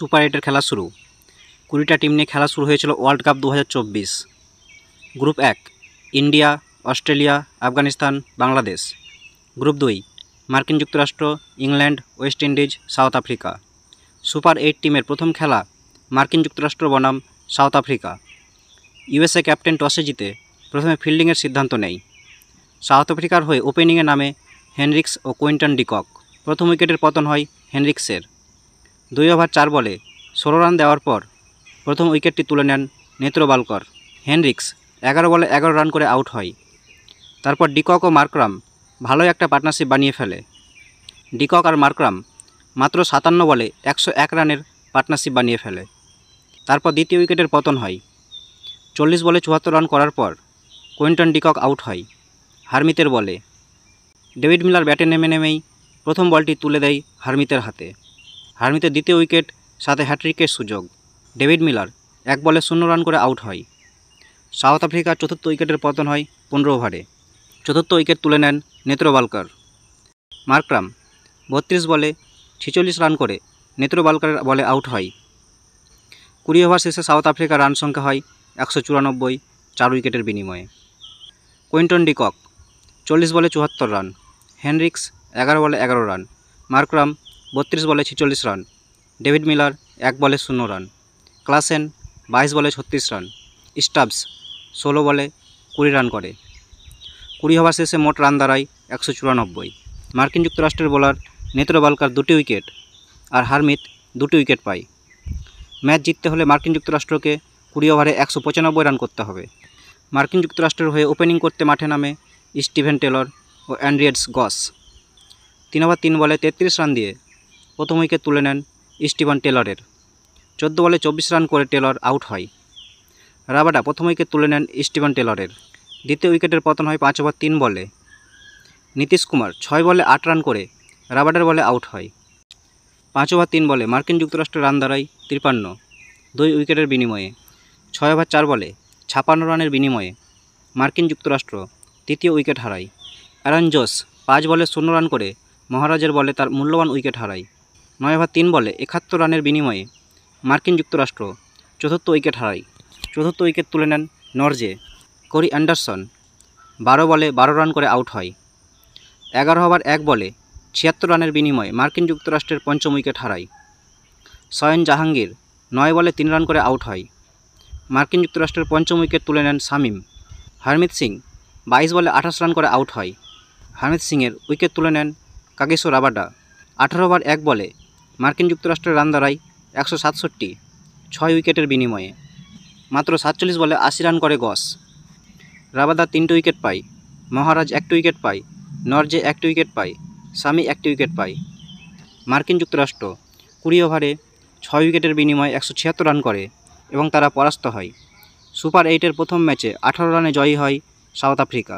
Super 8-এর খেলা শুরু। 20টা team নিয়ে খেলা শুরু হয়েছিল world cup 2024। Group 1 India, Australia, Afghanistan, Bangladesh. Group 2 মার্কিন যুক্তরাষ্ট্র, England, West Indies, south Africa. Super 8 টিমের প্রথম খেলা মার্কিন যুক্তরাষ্ট্র বনাম সাউথ আফ্রিকা। ইউএসএ ক্যাপ্টেন টসে জিতে প্রথমে ফিল্ডিংয়ের সিদ্ধান্ত নেয়। সাউথ আফ্রিকার হয়ে ওপেনিংয়ে নামে হেনরিক্স ও কুইন্টন ডিকক। প্রথম উইকেটের পতন হয় হেনরিক্সের। 2 ওভার 4 বলে 16 রান দেওয়ার পর প্রথম উইকেটটি তুলে নেন নেত্রবালকর। হেনরিক্স 11 বলে 11 রান করে আউট হয়। তারপর ডিকক ও মার্করাম ভালোই একটা পার্টনারশিপ বানিয়ে ফেলে। ডিকক আর মার্করাম মাত্র 57 বলে 101 রানের পার্টনারশিপ বানিয়ে ফেলে। তারপর দ্বিতীয় উইকেটের পতন হয়। 40 বলে 74 রান করার পর কুইন্টন ডিকক আউট হয় হারমিতের বলে। ডেভিড মিলার ব্যাটে নেমেই প্রথম বলটি তুলে দেয় হারমিতের হাতে। হারমিতের দ্বিতীয় উইকেট, সাথে হ্যাট্রিকের সুযোগ। ডেভিড মিলার 1 বলে 0 রান করে আউট হয়। সাউথ আফ্রিকার চতুর্থ উইকেটের পতন হয় 15 ওভারে। চতুর্থ উইকেট তুলে নেন নেত্রবালকর। মার্করাম 32 বলে 46 রান করে নেত্রবালকরের বলে আউট হয়। 20 ওভার শেষে সাউথ আফ্রিকার রান সংখ্যা হয় 194, 4 উইকেটের বিনিময়ে। কুইন্টন ডিকক 40 বলে 74 রান। হেনরিক্স 11 বলে 11 রান। মার্করাম 32 বলে 46 রান। ডেভিড মিলার 1 বলে 0 রান। ক্লাসেন 22 বলে 36 রান। স্টাবস 16 বলে 20 রান করে। 20 ওভার শেষে মোট রান দাঁড়ায় 194। মার্কিন যুক্তরাষ্ট্রের বোলার নেত্রবালকার 2টি উইকেট আর হারমিত 2টি উইকেট পায়। ম্যাচ জিততে হলে মার্কিন যুক্তরাষ্ট্রকে 20 ওভারে 195 রান করতে হবে। মার্কিন যুক্তরাষ্ট্রের হয়ে ওপেনিং করতে মাঠে নামে স্টিভেন টেলর ও অ্যান্ড্রিয়াস গস। 3 ওভার 3 বলে 33 রান দিয়ে প্রথম উইকেট তুলে নেন স্টিভেন টেলরের। 14 বলে 24 রান করে টেলর আউট হয়। রাবাডা প্রথম উইকেট তুলে নেন স্টিভেন টেলরের। দ্বিতীয় উইকেটের পতন হয় 5 ওভার 3 বলে। নীতিশ কুমার 6 বলে 8 রান করে রাবাডার বলে আউট হয়। 5 ওভার 3 বলে মার্কিন যুক্তরাষ্ট্রের রান দাঁড়ায় 53, 2 উইকেটের বিনিময়ে। 6 ওভার 4 বলে 56 রানের বিনিময়ে মার্কিন যুক্তরাষ্ট্র তৃতীয় উইকেট হারায়। অ্যারন জোস 5 বলে 0 রান করে মহারাজের বলে তার মূল্যবান উইকেট হারায়। 9 ওভার 3 বলে 71 রানের বিনিময়ে মার্কিন যুক্তরাষ্ট্র চতুর্থ উইকেট হারায়। চতুর্থ উইকেট তুলে নেন নরজে। কোরি অ্যান্ডারসন 12 বলে 12 রান করে আউট হয়। 11 ওভার 1 বলে 76 রানের বিনিময়ে মার্কিন যুক্তরাষ্ট্রের পঞ্চম উইকেট হারায়। সয়েন জাহাঙ্গীর 9 বলে 3 রান করে আউট হয়। মার্কিন যুক্তরাষ্ট্রের পঞ্চম উইকেট তুলে নেন শামীম। হারমিত সিং 22 বলে 28 রান করে আউট হয়। হারমিত সিংয়ের উইকেট তুলে নেন কাগিসো রাবাডা। 18 ওভার 1 বলে মার্কিন যুক্তরাষ্ট্রের রান দাঁড়ায় 167, 6 উইকেটের বিনিময়ে। মাত্র 47 বলে 80 রান করে গস। রাবাদা 3টি উইকেট পায়। মহারাজ 1টি উইকেট পায়। নরজে 1টি উইকেট পায়। শামি 1টি উইকেট পায়। মার্কিন যুক্তরাষ্ট্র 20 ওভারে 6 উইকেটের বিনিময়ে 176 রান করে এবং তারা পরাস্ত হয়। সুপার 8-এর প্রথম ম্যাচে 18 রানে জয়ী হয় সাউথ আফ্রিকা।